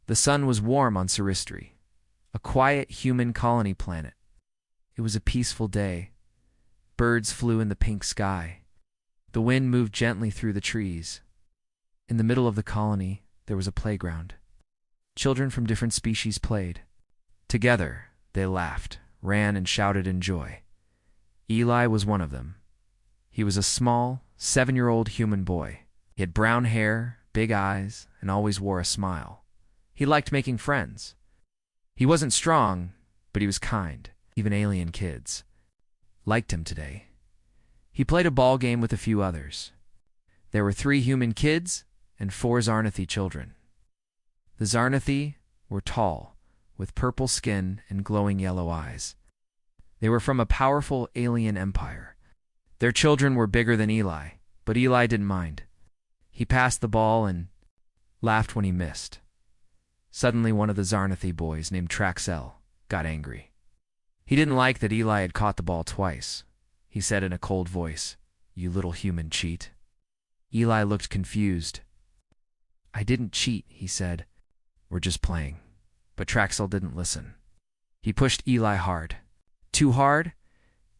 The sun was warm on Scifistory, a quiet human colony planet. It was a peaceful day. Birds flew in the pink sky. The wind moved gently through the trees. In the middle of the colony, there was a playground. Children from different species played. Together, they laughed, ran, and shouted in joy. Eli was one of them. He was a small, 7-year-old human boy. He had brown hair, big eyes, and always wore a smile. He liked making friends. He wasn't strong, but he was kind. Even alien kids liked him today. He played a ball game with a few others. There were 3 human kids and 4 Zarnathi children. The Zarnathi were tall, with purple skin and glowing yellow eyes. They were from a powerful alien empire. Their children were bigger than Eli, but Eli didn't mind. He passed the ball and laughed when he missed. Suddenly, one of the Zarnathi boys, named Traxel, got angry. He didn't like that Eli had caught the ball twice. He said in a cold voice, "You little human cheat." Eli looked confused. "I didn't cheat," he said. "We're just playing." But Traxel didn't listen. He pushed Eli hard. Too hard?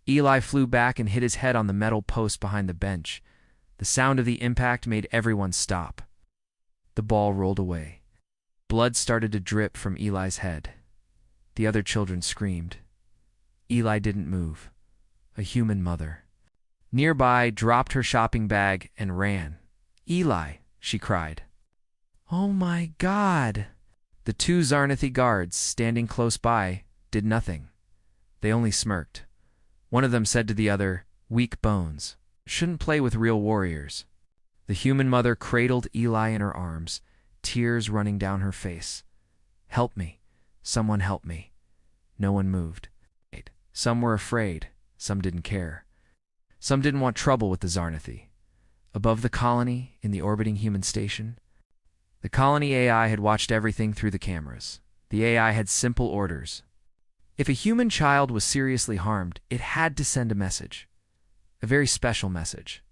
Eli flew back and hit his head on the metal post behind the bench. The sound of the impact made everyone stop. The ball rolled away. Blood started to drip from Eli's head. The other children screamed. Eli didn't move. A human mother. Nearby dropped her shopping bag and ran. "Eli," she cried. "Oh my God!" The 2 Zarnathi guards, standing close by, did nothing. They only smirked. One of them said to the other, "Weak bones. Shouldn't play with real warriors." The human mother cradled Eli in her arms, tears running down her face. "Help me. Someone help me." No one moved. Some were afraid. Some didn't care. Some didn't want trouble with the Zarnathi. Above the colony, in the orbiting human station, the colony AI had watched everything through the cameras. The AI had simple orders. If a human child was seriously harmed, it had to send a message. A very special message.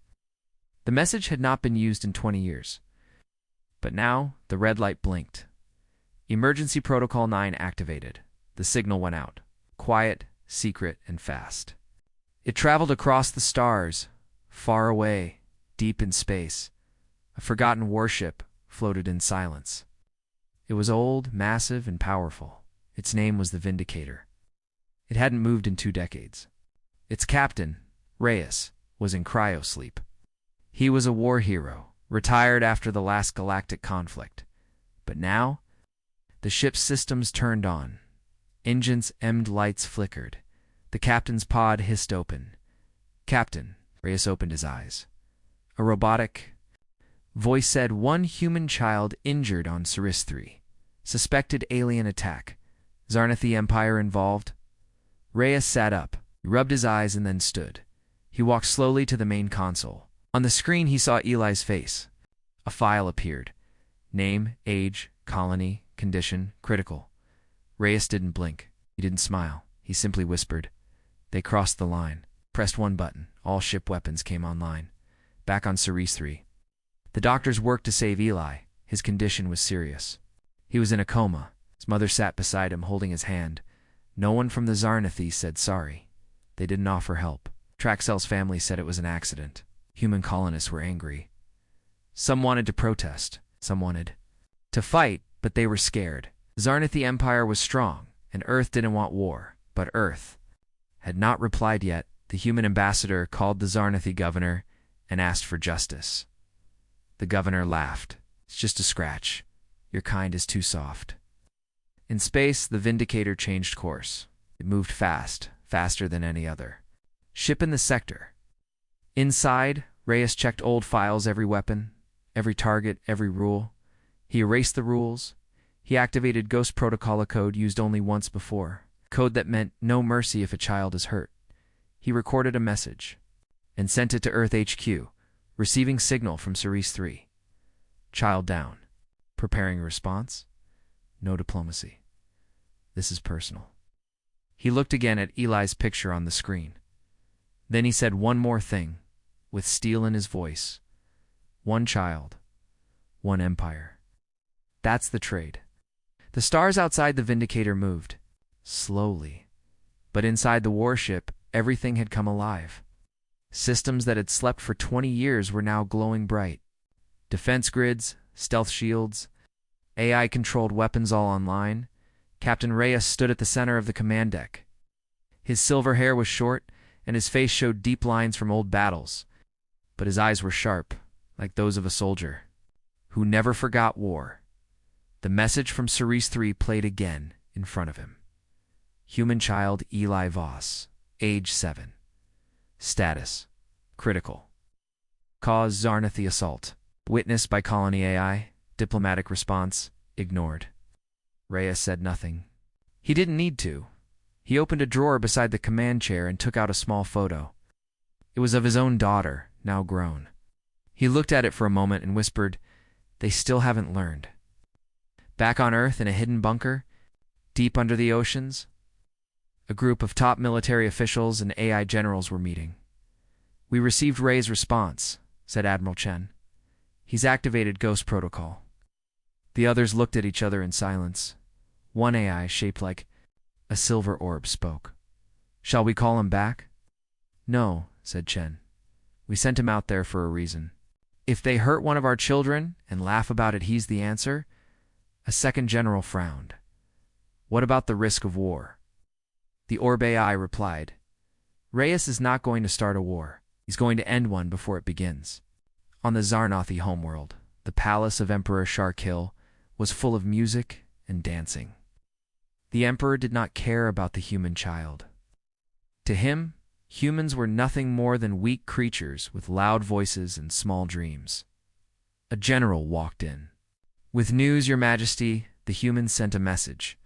The message had not been used in 20 years. But now, the red light blinked. Emergency Protocol 9 activated. The signal went out. Quiet, secret, and fast. It traveled across the stars, far away, deep in space. A forgotten warship floated in silence. It was old, massive, and powerful. Its name was the Vindicator. It hadn't moved in 2 decades. Its captain, Reyes, was in cryosleep. He was a war hero, retired after the last galactic conflict. But now, the ship's systems turned on. Engines' emmed lights flickered. The captain's pod hissed open. "Captain," Reyes opened his eyes. A robotic voice said, "One human child injured on Scifistory. Suspected alien attack. Zarnathi Empire involved." Reyes sat up. He rubbed his eyes and then stood. He walked slowly to the main console. On the screen, he saw Eli's face. A file appeared. Name, age, colony, condition, critical. Reyes didn't blink. He didn't smile. He simply whispered. They crossed the line. Pressed one button. All ship weapons came online. Back on Scifistory. The doctors worked to save Eli. His condition was serious. He was in a coma. His mother sat beside him, holding his hand. No one from the Zarnathi said sorry. They didn't offer help. Traxel's family said it was an accident. Human colonists were angry. Some wanted to protest. Some wanted to fight, but they were scared. Zarnathi Empire was strong, and Earth didn't want war. But Earth had not replied yet. The human ambassador called the Zarnathi governor and asked for justice. The governor laughed. It's just a scratch. Your kind is too soft. In space, the Vindicator changed course. It moved fast, faster than any other. Ship in the sector. Inside, Reyes checked old files, every weapon, every target, every rule. He erased the rules. He activated Ghost Protocol, a code used only once before. Code that meant no mercy if a child is hurt. He recorded a message and sent it to Earth HQ, receiving signal from Scifistory. Child down. Preparing a response. No diplomacy. This is personal. He looked again at Eli's picture on the screen. Then he said one more thing, with steel in his voice. One child. One empire. That's the trade. The stars outside the Vindicator moved. Slowly. But inside the warship, everything had come alive. Systems that had slept for 20 years were now glowing bright. Defense grids, stealth shields, AI-controlled weapons all online. Captain Reyes stood at the center of the command deck. His silver hair was short, and his face showed deep lines from old battles. But his eyes were sharp, like those of a soldier who never forgot war. The message from Ceres 3 played again in front of him. Human child Eli Voss, age 7. Status: critical. Cause: Zarnathi assault. Witnessed by colony AI. Diplomatic response: ignored. Reyes said nothing. He didn't need to. He opened a drawer beside the command chair and took out a small photo. It was of his own daughter, now grown. He looked at it for a moment and whispered, "They still haven't learned." Back on Earth in a hidden bunker, deep under the oceans, a group of top military officials and AI generals were meeting. "We received Ray's response," said Admiral Chen. "He's activated Ghost Protocol." The others looked at each other in silence. One AI, shaped like a silver orb, spoke. "Shall we call him back?" "No," said Chen. "We sent him out there for a reason. If they hurt one of our children and laugh about it, he's the answer." A second general frowned. "What about the risk of war?" The orb AI replied, "Reyes is not going to start a war. He's going to end one before it begins." On the Zarnathi homeworld, the palace of Emperor Sharkil was full of music and dancing. The emperor did not care about the human child. To him, humans were nothing more than weak creatures with loud voices and small dreams. A general walked in. "With news, Your Majesty," the humans sent a message.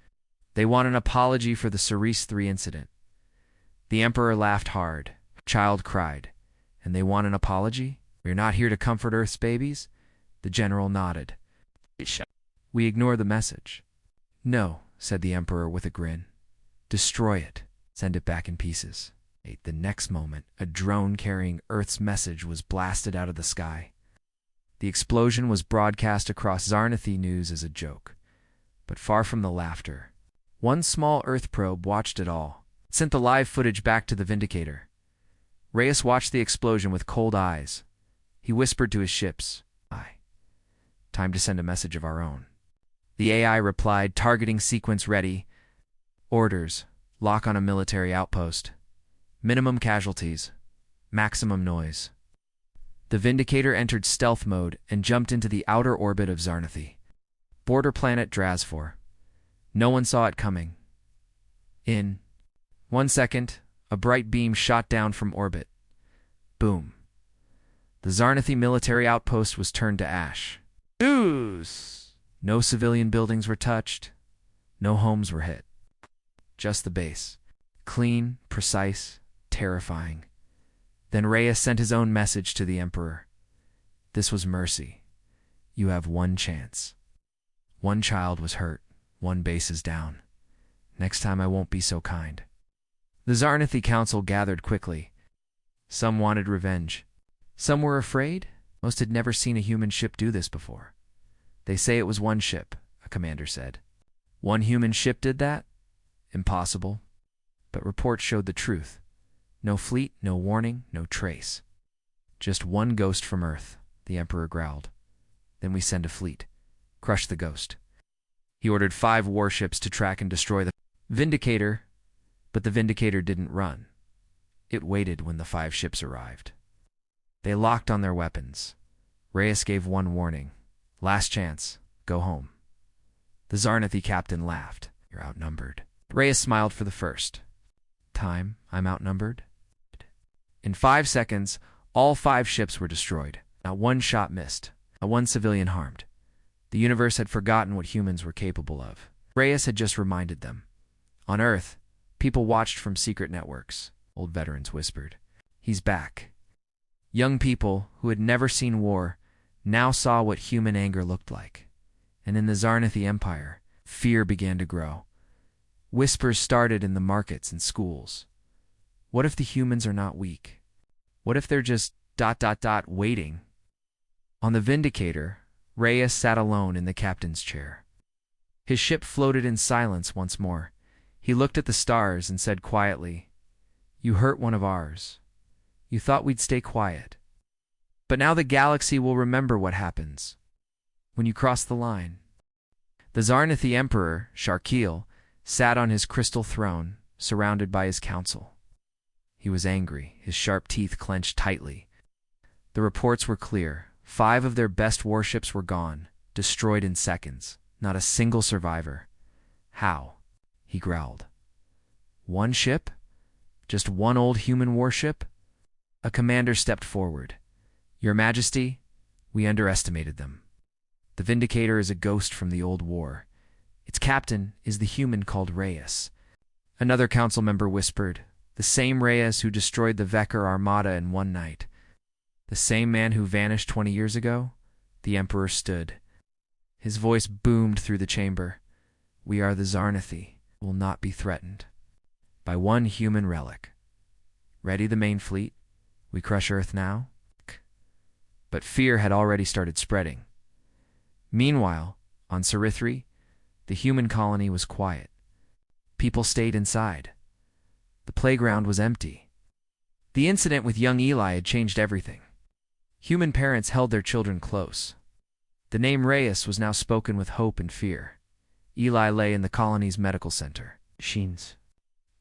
"They want an apology for the Ceres 3 incident." The emperor laughed hard. Child cried, "And they want an apology? We're not here to comfort Earth's babies?" The general nodded. "We ignore the message." "No," said the emperor with a grin. "Destroy it. Send it back in pieces." The next moment, a drone carrying Earth's message was blasted out of the sky. The explosion was broadcast across Zarnathi News as a joke, but far from the laughter. One small Earth probe watched it all. It sent the live footage back to the Vindicator. Reyes watched the explosion with cold eyes. He whispered to his ships, "Aye. Time to send a message of our own." The AI replied, "Targeting sequence ready. Orders: lock on a military outpost. Minimum casualties. Maximum noise." The Vindicator entered stealth mode and jumped into the outer orbit of Zarnathi. Border planet Drasfor. No one saw it coming. In 1 second, a bright beam shot down from orbit. Boom. The Zarnathi military outpost was turned to ash. News! No civilian buildings were touched. No homes were hit. Just the base. Clean, precise, terrifying. Then Reyes sent his own message to the Emperor. This was mercy. You have one chance. One child was hurt. One base is down. Next time I won't be so kind. The Zarnathi Council gathered quickly. Some wanted revenge. Some were afraid. Most had never seen a human ship do this before. "They say it was one ship," a commander said. "One human ship did that? Impossible." But reports showed the truth. No fleet, no warning, no trace. "Just one ghost from Earth," the Emperor growled. "Then we send a fleet. Crush the ghost." He ordered 5 warships to track and destroy the Vindicator, but the Vindicator didn't run. It waited when the 5 ships arrived. They locked on their weapons. Reyes gave one warning. "Last chance. Go home." The Zarnathi captain laughed. "You're outnumbered." Reyes smiled for the first time. "I'm outnumbered?" In 5 seconds, all 5 ships were destroyed. Not one shot missed. Not one civilian harmed. The universe had forgotten what humans were capable of. Reyes had just reminded them. On Earth, people watched from secret networks. Old veterans whispered, "He's back." Young people, who had never seen war, now saw what human anger looked like. And in the Zarnathi Empire, fear began to grow. Whispers started in the markets and schools. What if the humans are not weak? What if they're just ... waiting? On the Vindicator, Reyes sat alone in the captain's chair. His ship floated in silence once more. He looked at the stars and said quietly, "You hurt one of ours. You thought we'd stay quiet. But now the galaxy will remember what happens when you cross the line." The Zarnathi Emperor, Sharkeel, sat on his crystal throne, surrounded by his council. He was angry, his sharp teeth clenched tightly. The reports were clear. 5 of their best warships were gone, destroyed in seconds. Not a single survivor. "How?" he growled. "One ship? Just one old human warship?" A commander stepped forward. "Your Majesty, we underestimated them. The Vindicator is a ghost from the old war. Its captain is the human called Reyes." Another council member whispered, "The same Reyes who destroyed the Vekker Armada in one night. The same man who vanished 20 years ago?" The Emperor stood. His voice boomed through the chamber. "We are the Zarnathi, will not be threatened by one human relic. Ready the main fleet? We crush Earth now?" But fear had already started spreading. Meanwhile, on Sarithri, the human colony was quiet. People stayed inside. The playground was empty. The incident with young Eli had changed everything. Human parents held their children close. The name Reyes was now spoken with hope and fear. Eli lay in the colony's medical center. Machines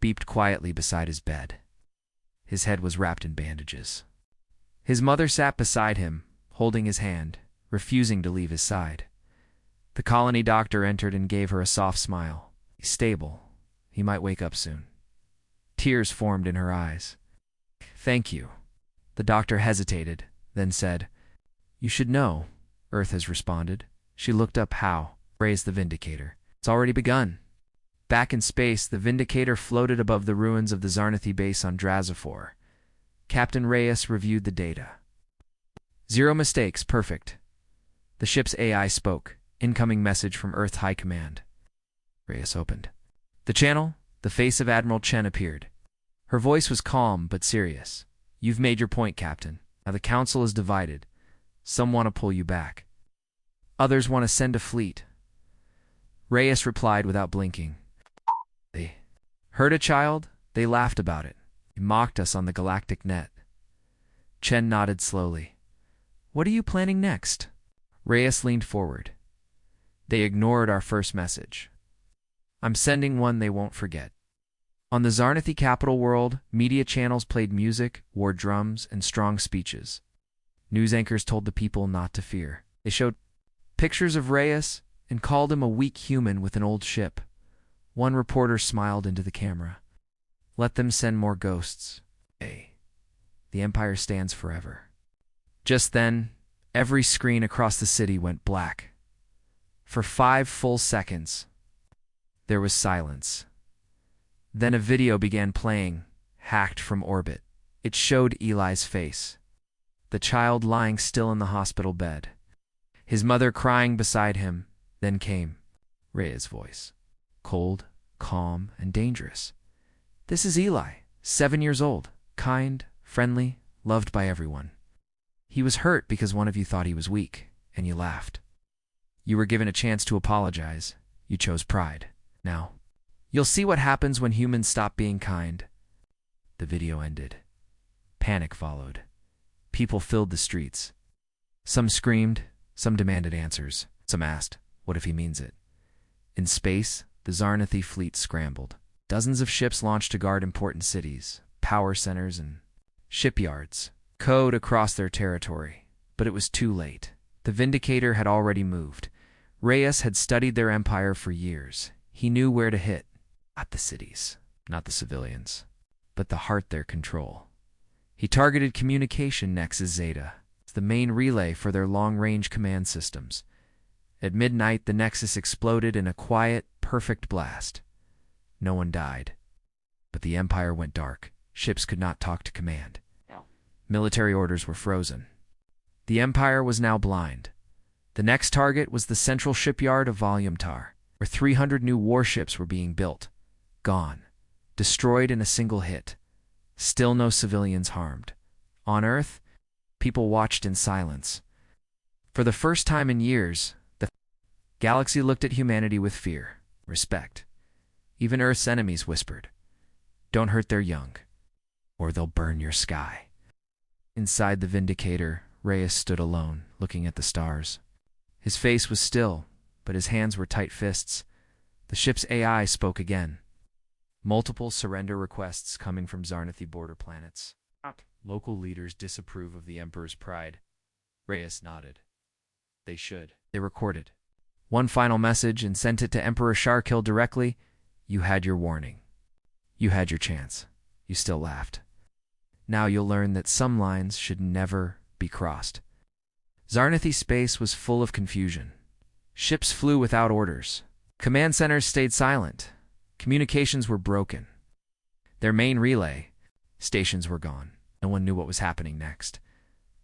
beeped quietly beside his bed. His head was wrapped in bandages. His mother sat beside him, holding his hand, refusing to leave his side. The colony doctor entered and gave her a soft smile. "He's stable. He might wake up soon." Tears formed in her eyes. "Thank you." The doctor hesitated, then said, "You should know," Earth has responded. She looked up. "How?" Raised the Vindicator. "It's already begun." Back in space, the Vindicator floated above the ruins of the Zarnathi base on Drazifor. Captain Reyes reviewed the data. "Zero mistakes, perfect." The ship's AI spoke. Incoming message from Earth High Command. Reyes opened the channel. The face of Admiral Chen appeared. Her voice was calm but serious. "You've made your point, Captain. Now the Council is divided. Some want to pull you back. Others want to send a fleet." Reyes replied without blinking. "They hurt a child? They laughed about it. They mocked us on the galactic net." Chen nodded slowly. "What are you planning next?" Reyes leaned forward. "They ignored our first message. I'm sending one they won't forget." On the Zarnathi capital world, media channels played music, wore drums, and strong speeches. News anchors told the people not to fear. They showed pictures of Reyes and called him a weak human with an old ship. One reporter smiled into the camera. "Let them send more ghosts. Hey, the Empire stands forever." Just then, every screen across the city went black. For 5 full seconds, there was silence. Then a video began playing, hacked from orbit. It showed Eli's face, the child lying still in the hospital bed, his mother crying beside him. Then came Reyes' voice, cold, calm, and dangerous. "This is Eli, 7 years old, kind, friendly, loved by everyone. He was hurt because one of you thought he was weak, and you laughed. You were given a chance to apologize. You chose pride. Now, you'll see what happens when humans stop being kind." The video ended. Panic followed. People filled the streets. Some screamed, some demanded answers, some asked, "What if he means it?" In space, the Zarnathi fleet scrambled. Dozens of ships launched to guard important cities, power centers, and shipyards, code across their territory. But it was too late. The Vindicator had already moved. Reyes had studied their empire for years. He knew where to hit. Not the cities, not the civilians, but the heart their control. He targeted communication nexus Zeta, the main relay for their long-range command systems. At midnight, the nexus exploded in a quiet, perfect blast. No one died. But the Empire went dark. Ships could not talk to command. Military orders were frozen. The Empire was now blind. The next target was the central shipyard of Volumtar, where 300 new warships were being built. Gone. Destroyed in a single hit. Still no civilians harmed. On Earth, people watched in silence. For the first time in years, the Galaxy looked at humanity with fear, respect. Even Earth's enemies whispered, "Don't hurt their young, or they'll burn your sky." Inside the Vindicator, Reyes stood alone, looking at the stars. His face was still, but his hands were tight fists. The ship's AI spoke again. Multiple surrender requests coming from Zarnathi border planets. Local leaders disapprove of the Emperor's pride. Reyes nodded. They should. They recorded one final message and sent it to Emperor Sharkill directly. "You had your warning. You had your chance. You still laughed. Now you'll learn that some lines should never be crossed." Zarnathi space was full of confusion. Ships flew without orders. Command centers stayed silent. Communications were broken. Their main relay stations were gone. No one knew what was happening next.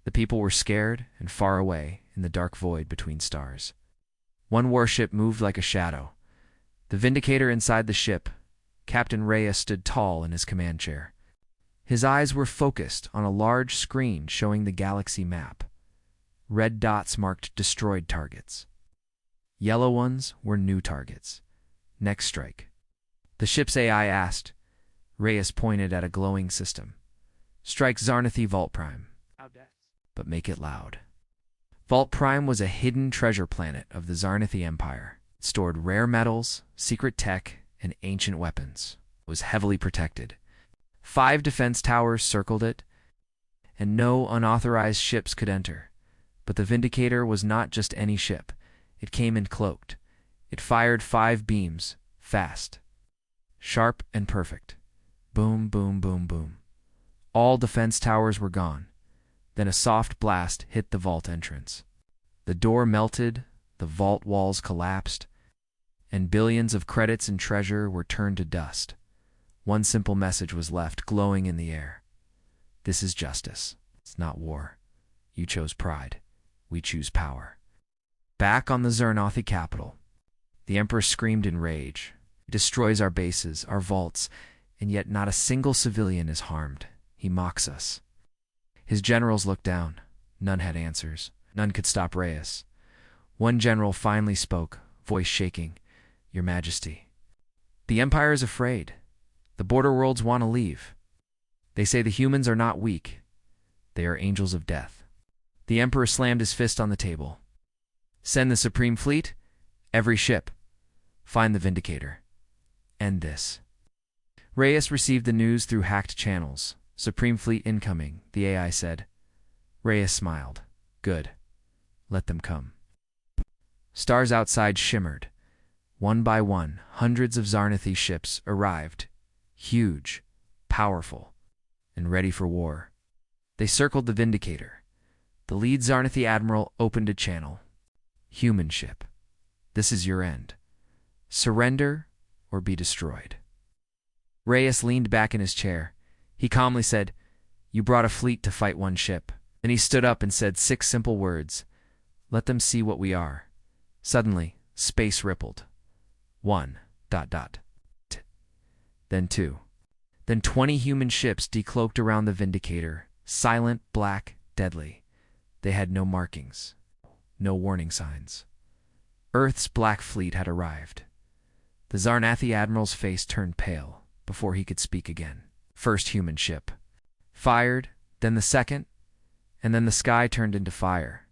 The people were scared and far away in the dark void between stars. One warship moved like a shadow. The Vindicator inside the ship, Captain Reyes stood tall in his command chair. His eyes were focused on a large screen showing the galaxy map. Red dots marked destroyed targets. Yellow ones were new targets. Next strike. The ship's AI asked. Reyes pointed at a glowing system. "Strike Zarnathi Vault Prime, but make it loud." Vault Prime was a hidden treasure planet of the Zarnathi Empire. It stored rare metals, secret tech, and ancient weapons. It was heavily protected. 5 defense towers circled it, and no unauthorized ships could enter. But the Vindicator was not just any ship. It came in cloaked. It fired 5 beams, fast, sharp, and perfect. Boom, boom, boom, boom. All defense towers were gone. Then a soft blast hit the vault entrance. The door melted, the vault walls collapsed, and billions of credits and treasure were turned to dust. One simple message was left glowing in the air. "This is justice. It's not war. You chose pride. We choose power." Back on the Zarnathi capital, the Emperor screamed in rage. "It destroys our bases, our vaults, and yet not a single civilian is harmed. He mocks us." His generals looked down. None had answers. None could stop Reyes. One general finally spoke, voice shaking. "Your Majesty, the Empire is afraid. The border worlds want to leave. They say the humans are not weak. They are angels of death." The Emperor slammed his fist on the table. "Send the Supreme Fleet. Every ship. Find the Vindicator. End this." Reyes received the news through hacked channels. "Supreme Fleet incoming," the AI said. Reyes smiled. "Good. Let them come." Stars outside shimmered. One by one, hundreds of Zarnathi ships arrived. Huge, powerful, and ready for war. They circled the Vindicator. The lead Zarnathi admiral opened a channel. "Human ship, this is your end. Surrender or be destroyed." Reyes leaned back in his chair. He calmly said, "You brought a fleet to fight one ship." Then he stood up and said 6 simple words. "Let them see what we are." Suddenly, space rippled. 1. ... Then 2. Then 20 human ships decloaked around the Vindicator, silent, black, deadly. They had no markings, no warning signs. Earth's Black Fleet had arrived. The Zarnathi admiral's face turned pale before he could speak again. First human ship fired, then the second, and then the sky turned into fire.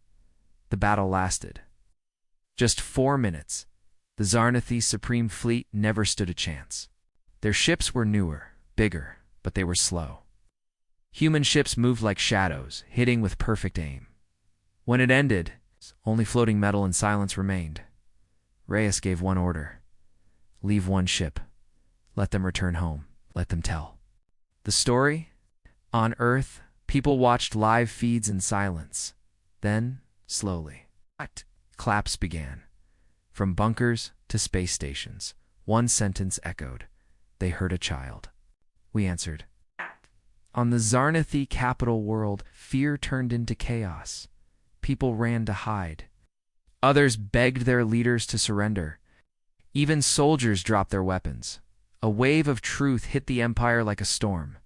The battle lasted just 4 minutes. The Zarnathi Supreme Fleet never stood a chance. Their ships were newer, bigger, but they were slow. Human ships moved like shadows, hitting with perfect aim. When it ended, only floating metal and silence remained. Reyes gave one order. "Leave one ship. Let them return home. Let them tell the story." On Earth, people watched live feeds in silence. Then, slowly, claps began. From bunkers to space stations, one sentence echoed. They heard a child. We answered. On the Zarnathi capital world, fear turned into chaos. People ran to hide. Others begged their leaders to surrender. Even soldiers dropped their weapons. A wave of truth hit the Empire like a storm.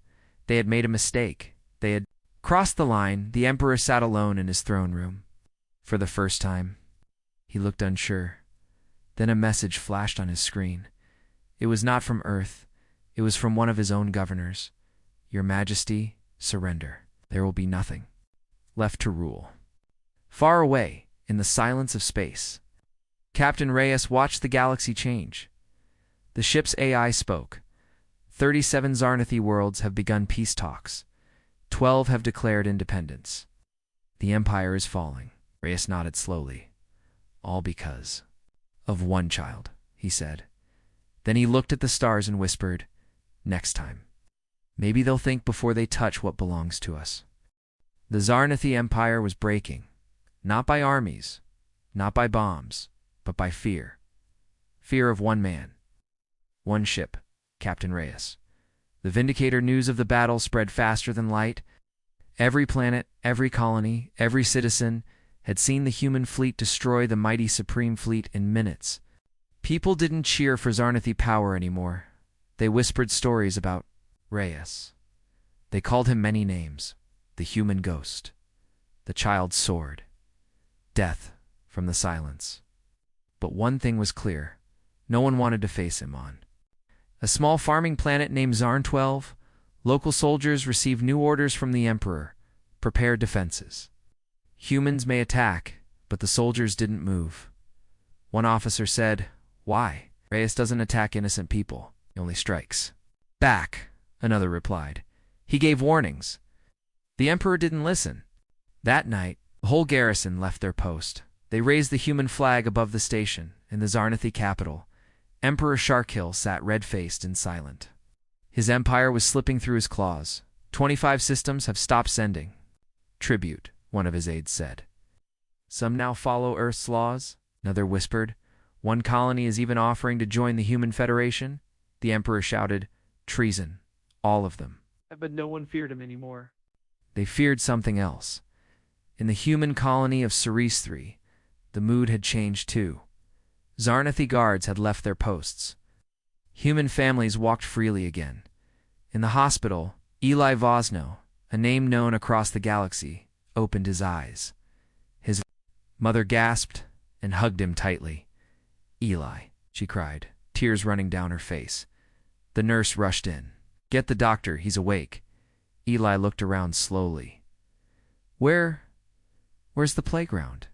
They had made a mistake. They had crossed the line. The Emperor sat alone in his throne room. For the first time, he looked unsure. Then a message flashed on his screen. It was not from Earth. It was from one of his own governors. Your Majesty, surrender. There will be nothing left to rule. Far away, in the silence of space, Captain Reyes watched the galaxy change. The ship's AI spoke. 37 Zarnathi worlds have begun peace talks. 12 have declared independence. The Empire is falling. Reyes nodded slowly. All because of one child, he said. Then he looked at the stars and whispered, next time. Maybe they'll think before they touch what belongs to us. The Zarnathi Empire was breaking, not by armies, not by bombs, but by fear. Fear of one man, one ship, Captain Reyes. The Vindicator news of the battle spread faster than light. Every planet, every colony, every citizen had seen the human fleet destroy the mighty Supreme Fleet in minutes. People didn't cheer for Zarnathi power anymore. They whispered stories about Reyes. They called him many names. The human ghost, the child's sword, death from the silence. But one thing was clear. No one wanted to face him on a small farming planet named Zarn 12. Local soldiers received new orders from the Emperor. Prepare defenses. Humans may attack, but the soldiers didn't move. One officer said, why? Reyes doesn't attack innocent people. He only strikes back, another replied. He gave warnings. The Emperor didn't listen. That night, the whole garrison left their post. They raised the human flag above the station in the Zarnathi capital. Emperor Sharkill sat red-faced and silent. His empire was slipping through his claws. 25 systems have stopped sending tribute, one of his aides said. Some now follow Earth's laws, another whispered. One colony is even offering to join the Human Federation. The Emperor shouted, treason, all of them. But no one feared him anymore. They feared something else. In the human colony of Ceres 3, the mood had changed too. Zarnathi guards had left their posts. Human families walked freely again. In the hospital, Eli Vosno, a name known across the galaxy, opened his eyes. His mother gasped and hugged him tightly. Eli, she cried, tears running down her face. The nurse rushed in. Get the doctor, he's awake. Eli looked around slowly. Where's the playground?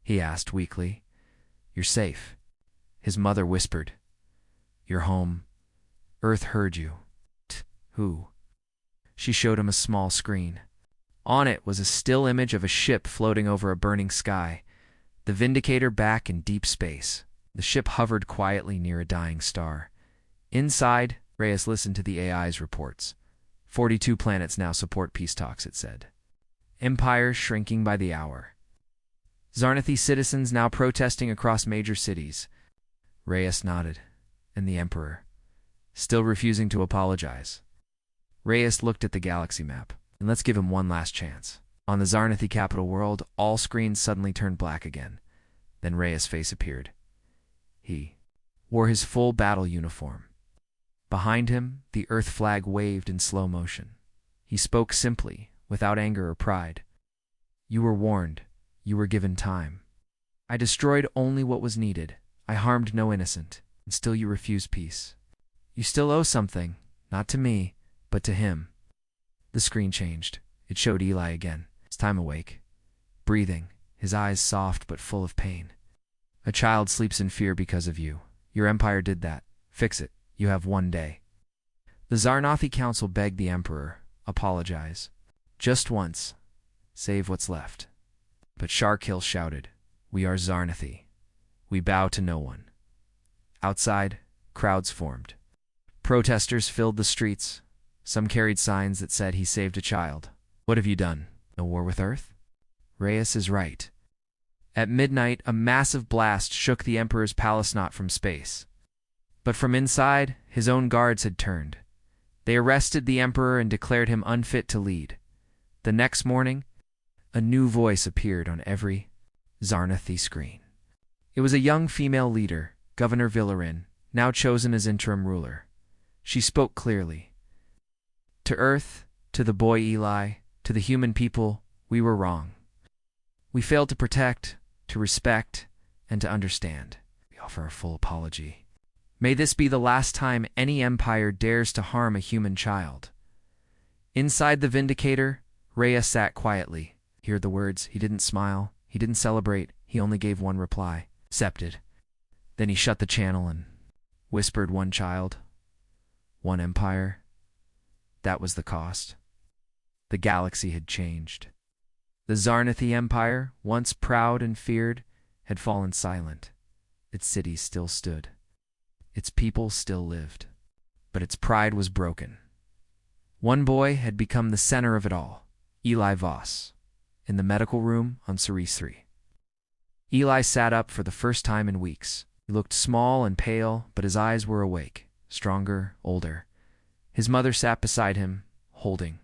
He asked weakly. You're safe, his mother whispered. You're home. Earth heard you. Who? She showed him a small screen. On it was a still image of a ship floating over a burning sky, the Vindicator back in deep space. The ship hovered quietly near a dying star. Inside, Reyes listened to the AI's reports. 42 planets now support peace talks, it said. Empires shrinking by the hour. Zarnathi citizens now protesting across major cities. Reyes nodded, and the Emperor, still refusing to apologize. Reyes looked at the galaxy map, and let's give him one last chance. On the Zarnathi capital world, all screens suddenly turned black again. Then Reyes' face appeared. He wore his full battle uniform. Behind him, the Earth flag waved in slow motion. He spoke simply, without anger or pride. You were warned. You were given time. I destroyed only what was needed. I harmed no innocent, and still you refuse peace. You still owe something, not to me, but to him. The screen changed. It showed Eli again, his time awake, breathing, his eyes soft but full of pain. A child sleeps in fear because of you. Your empire did that. Fix it. You have one day. The Zarnathi Council begged the Emperor, apologize. Just once. Save what's left. But Sharkill shouted, we are Zarnathi. We bow to no one. Outside, crowds formed. Protesters filled the streets. Some carried signs that said he saved a child. What have you done? No war with Earth? Reyes is right. At midnight, a massive blast shook the Emperor's palace knot from space. But from inside, his own guards had turned. They arrested the Emperor and declared him unfit to lead. The next morning, a new voice appeared on every Zarnathi screen. It was a young female leader, Governor Villarin, now chosen as interim ruler. She spoke clearly. To Earth, to the boy Eli, to the human people, we were wrong. We failed to protect, to respect, and to understand. offer a full apology. May this be the last time any empire dares to harm a human child. Inside the Vindicator, Rhea sat quietly. He heard the words. He didn't smile. He didn't celebrate. He only gave one reply. Accepted. Then he shut the channel and whispered, one child, one empire. That was the cost. The galaxy had changed. The Zarnathi Empire, once proud and feared, had fallen silent. Its cities still stood. Its people still lived. But its pride was broken. One boy had become the center of it all, Eli Voss, in the medical room on Ceres 3. Eli sat up for the first time in weeks. He looked small and pale, but his eyes were awake, stronger, older. His mother sat beside him, holding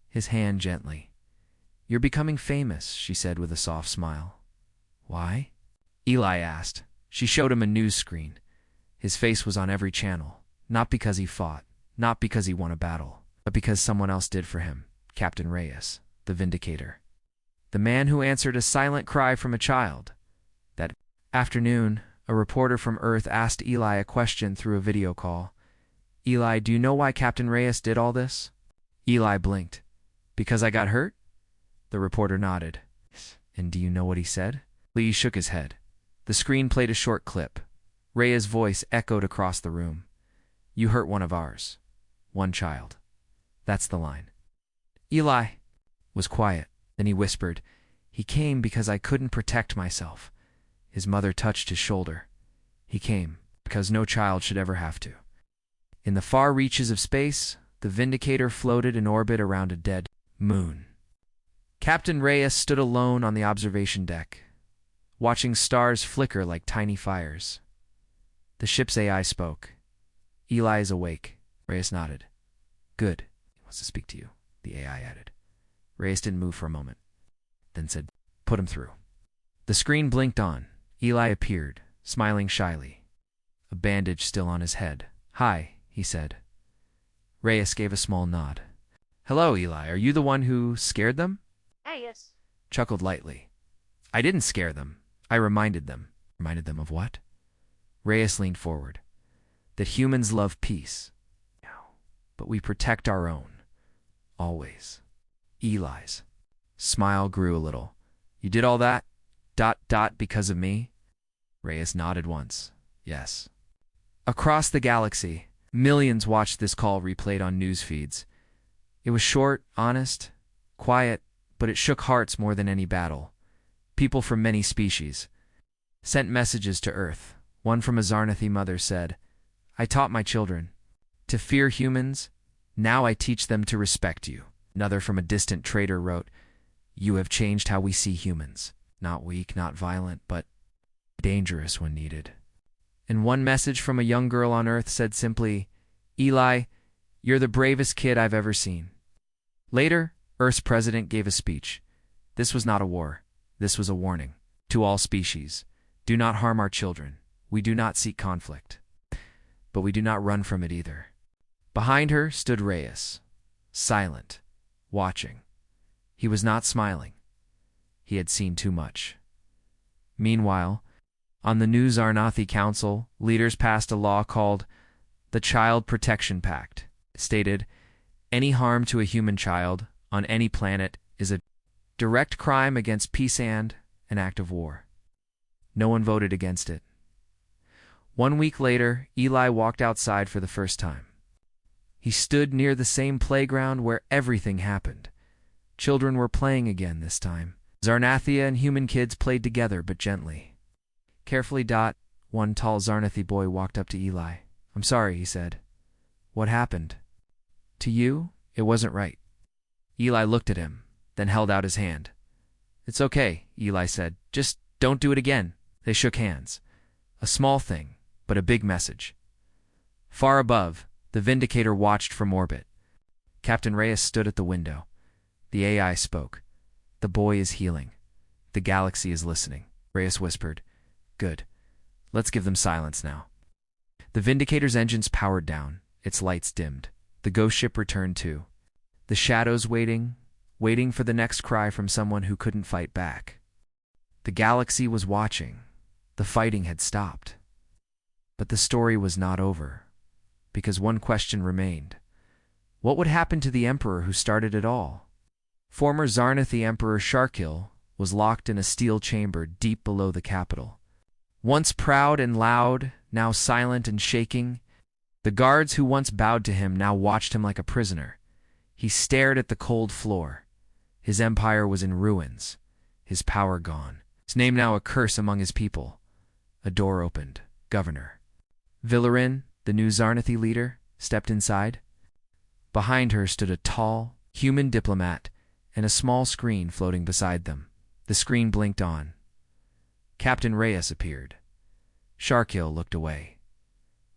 his hand gently. You're becoming famous, she said with a soft smile. Why? Eli asked. She showed him a news screen. His face was on every channel, not because he fought, not because he won a battle, but because someone else did for him, Captain Reyes, the Vindicator. The man who answered a silent cry from a child. That afternoon, a reporter from Earth asked Eli a question through a video call. Eli, do you know why Captain Reyes did all this? Eli blinked. Because I got hurt? The reporter nodded. And do you know what he said? Lee shook his head. The screen played a short clip. Rhea's voice echoed across the room. You hurt one of ours. One child. That's the line. Eli was quiet. Then he whispered, he came because I couldn't protect myself. His mother touched his shoulder. He came because no child should ever have to. In the far reaches of space, the Vindicator floated in orbit around a dead moon. Captain Reyes stood alone on the observation deck, watching stars flicker like tiny fires. The ship's AI spoke. Eli is awake. Reyes nodded. Good. He wants to speak to you, the AI added. Reyes didn't move for a moment, then said, put him through. The screen blinked on. Eli appeared, smiling shyly, a bandage still on his head. Hi, he said. Reyes gave a small nod. Hello, Eli. Are you the one who scared them? Yes. Chuckled lightly. I didn't scare them. I reminded them. Reminded them of what? Reyes leaned forward. That humans love peace. But we protect our own. Always. Eli's smile grew a little. You did all that? ... because of me? Reyes nodded once. Yes. Across the galaxy, millions watched this call replayed on news feeds. It was short, honest, quiet, but it shook hearts more than any battle. People from many species sent messages to Earth. One from a Zarnathi mother said, I taught my children to fear humans. Now I teach them to respect you. Another from a distant trader wrote, You have changed how we see humans. Not weak, not violent, but dangerous when needed. And one message from a young girl on Earth said simply, Eli, you're the bravest kid I've ever seen. Later, Earth's president gave a speech. This was not a war. This was a warning. To all species, do not harm our children. We do not seek conflict. But we do not run from it either. Behind her stood Reyes, silent, watching. He was not smiling. He had seen too much. Meanwhile, on the new Zarnathi Council, leaders passed a law called the Child Protection Pact. It stated, any harm to a human child on any planet is a direct crime against peace and an act of war. No one voted against it. 1 week later, Eli walked outside for the first time. He stood near the same playground where everything happened. Children were playing again this time. Zarnathia and human kids played together, but gently. Carefully, one tall Zarnathi boy walked up to Eli. I'm sorry, he said. What happened? To you, it wasn't right. Eli looked at him, then held out his hand. It's okay, Eli said. Just don't do it again. They shook hands. A small thing, but a big message. Far above, the Vindicator watched from orbit. Captain Reyes stood at the window. The AI spoke. The boy is healing. The galaxy is listening. Reyes whispered. Good. Let's give them silence now. The Vindicator's engines powered down. Its lights dimmed. The ghost ship returned too. The shadows waiting for the next cry from someone who couldn't fight back. The galaxy was watching. The fighting had stopped. But the story was not over, because one question remained. What would happen to the emperor who started it all? Former Zarnathi Emperor Sharkil was locked in a steel chamber deep below the capital. Once proud and loud, now silent and shaking, the guards who once bowed to him now watched him like a prisoner. He stared at the cold floor. His empire was in ruins, his power gone, his name now a curse among his people. A door opened. Governor Villarin, the new Zarnathi leader, stepped inside. Behind her stood a tall, human diplomat and a small screen floating beside them. The screen blinked on. Captain Reyes appeared. Sharkil looked away.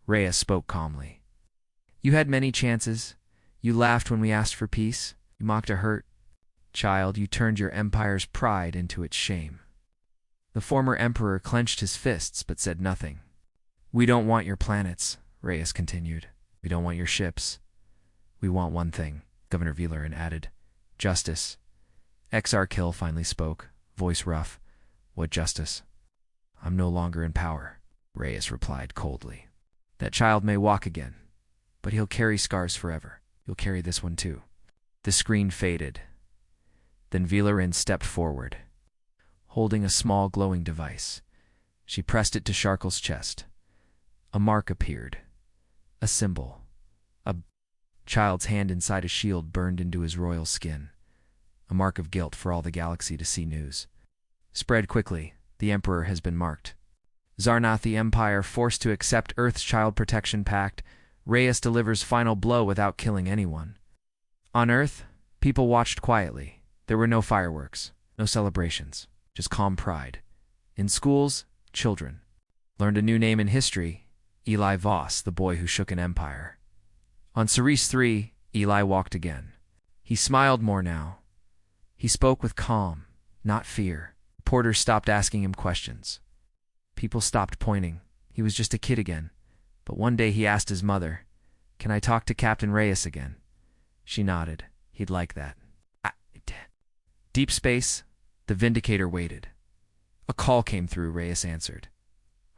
Reyes spoke calmly. You had many chances. You laughed when we asked for peace. You mocked a hurt. Child, you turned your empire's pride into its shame. The former emperor clenched his fists but said nothing. We don't want your planets, Reyes continued. We don't want your ships. We want one thing, Governor Villarin added. Justice. Exarchil finally spoke, voice rough. What justice? I'm no longer in power, Reyes replied coldly. That child may walk again, but he'll carry scars forever. You'll carry this one too. The screen faded. Then Villarin stepped forward, holding a small glowing device. She pressed it to Sharkil's chest. A mark appeared. A symbol. A child's hand inside a shield burned into his royal skin. A mark of guilt for all the galaxy to see news. Spread quickly. The Emperor has been marked. Zarnathi Empire forced to accept Earth's Child Protection Pact. Reyes delivers final blow without killing anyone. On Earth, people watched quietly. There were no fireworks, no celebrations, just calm pride. In schools, children learned a new name in history, Eli Voss, the boy who shook an empire. On Ceres 3, Eli walked again. He smiled more now. He spoke with calm, not fear. Reporters stopped asking him questions. People stopped pointing. He was just a kid again. But one day he asked his mother, "Can I talk to Captain Reyes again?" She nodded. He'd like that. Deep space, the Vindicator waited. A call came through, Reyes answered.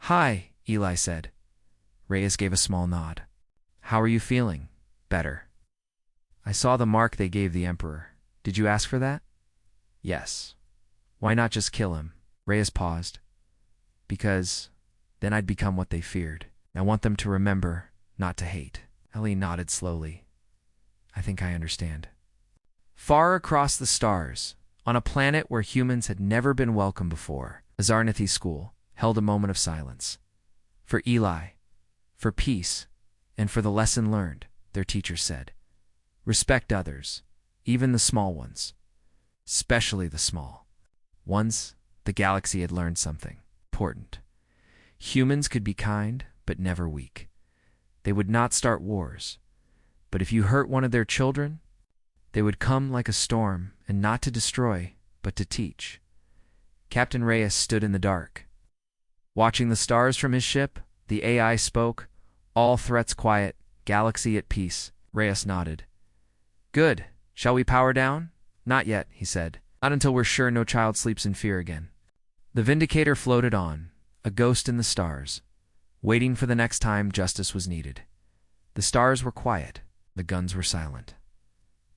Hi, Eli said. Reyes gave a small nod. How are you feeling? Better. I saw the mark they gave the Emperor. Did you ask for that? Yes. Why not just kill him? Reyes paused. Because then I'd become what they feared. I want them to remember, not to hate. Ellie nodded slowly. I think I understand. Far across the stars, on a planet where humans had never been welcome before, a Zarnathi school held a moment of silence. For Eli, for peace, and for the lesson learned, their teacher said. Respect others, even the small ones. Especially the small. Once, the galaxy had learned something important. Humans could be kind, but never weak. They would not start wars. But if you hurt one of their children, they would come like a storm, and not to destroy, but to teach. Captain Reyes stood in the dark. Watching the stars from his ship, the AI spoke, all threats quiet, galaxy at peace. Reyes nodded. Good. Shall we power down? Not yet, he said. Not until we're sure no child sleeps in fear again. The Vindicator floated on, a ghost in the stars, waiting for the next time justice was needed. The stars were quiet, the guns were silent.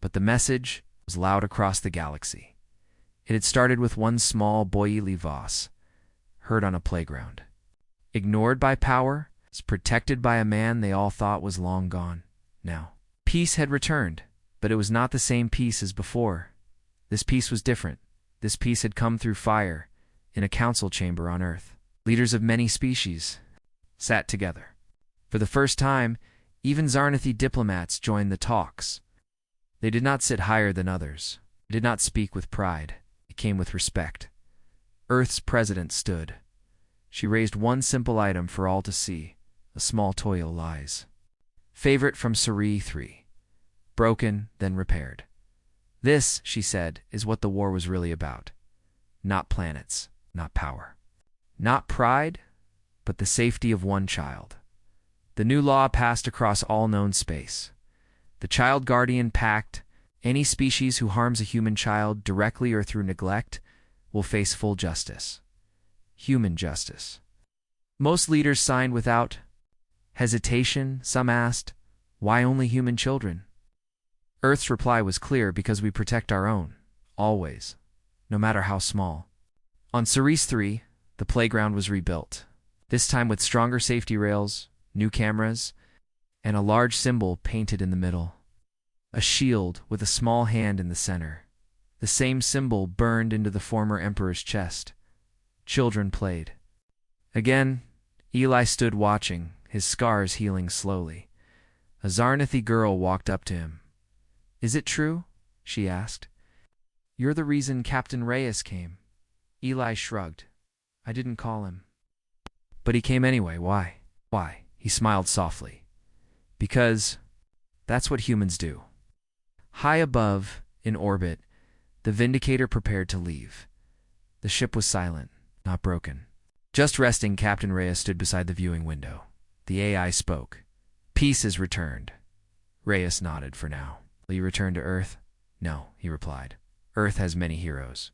But the message was loud across the galaxy. It had started with one small boy, Eli Voss, heard on a playground. Ignored by power, protected by a man they all thought was long gone. Now, peace had returned, but it was not the same peace as before. This peace was different. This peace had come through fire, in a council chamber on Earth. Leaders of many species sat together. For the first time, even Zarnathi diplomats joined the talks. They did not sit higher than others. They did not speak with pride. It came with respect. Earth's president stood. She raised one simple item for all to see, a small toy of lies. Favorite from Ceres 3. Broken, then repaired. This, she said, is what the war was really about. Not planets, not power. Not pride, but the safety of one child. The new law passed across all known space. The Child Guardian Pact, any species who harms a human child directly or through neglect will face full justice. Human justice. Most leaders signed without, Hesitation, some asked, why only human children? Earth's reply was clear: because we protect our own, always, no matter how small. On Ceres 3, the playground was rebuilt, this time with stronger safety rails, new cameras, and a large symbol painted in the middle. A shield with a small hand in the center. The same symbol burned into the former emperor's chest. Children played. Again, Eli stood watching, his scars healing slowly. A Zarnathi girl walked up to him. "Is it true?" she asked. "You're the reason Captain Reyes came." Eli shrugged. "I didn't call him." "But he came anyway. Why?" "Why?" He smiled softly. "Because that's what humans do." High above, in orbit, the Vindicator prepared to leave. The ship was silent, not broken. Just resting, Captain Reyes stood beside the viewing window. The AI spoke. "Peace is returned." Reyes nodded for now. "Will you return to Earth?" "No," he replied. "Earth has many heroes.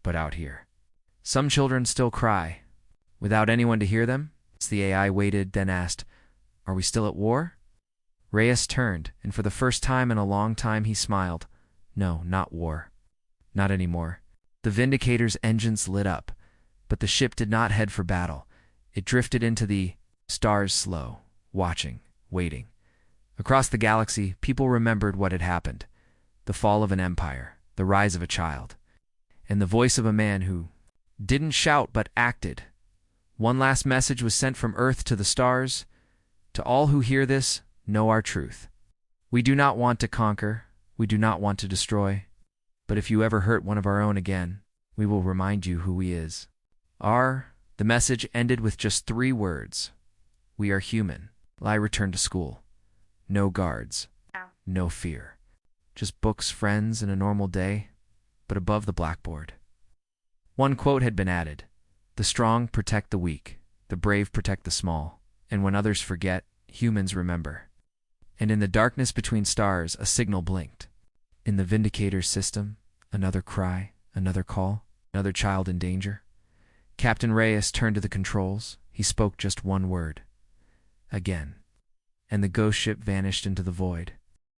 But out here, some children still cry, without anyone to hear them." The AI waited, then asked, "Are we still at war?" Reyes turned, and for the first time in a long time he smiled. "No, not war. Not anymore." The Vindicator's engines lit up, but the ship did not head for battle. It drifted into the stars, slow, watching, waiting. Across the galaxy, people remembered what had happened: the fall of an empire, the rise of a child, and the voice of a man who didn't shout but acted. One last message was sent from Earth to the stars: "To all who hear this, know our truth. We do not want to conquer, we do not want to destroy, but if you ever hurt one of our own again, we will remind you who he is." The message ended with just 3 words. "We are human." I returned to school. No guards, no fear. Just books, friends, and a normal day, but above the blackboard. One quote had been added: "The strong protect the weak, the brave protect the small, and when others forget, humans remember." And in the darkness between stars, a signal blinked. In the Vindicator's system, another cry, another call, another child in danger. Captain Reyes turned to the controls. He spoke just one word: "Again." And the ghost ship vanished into the void.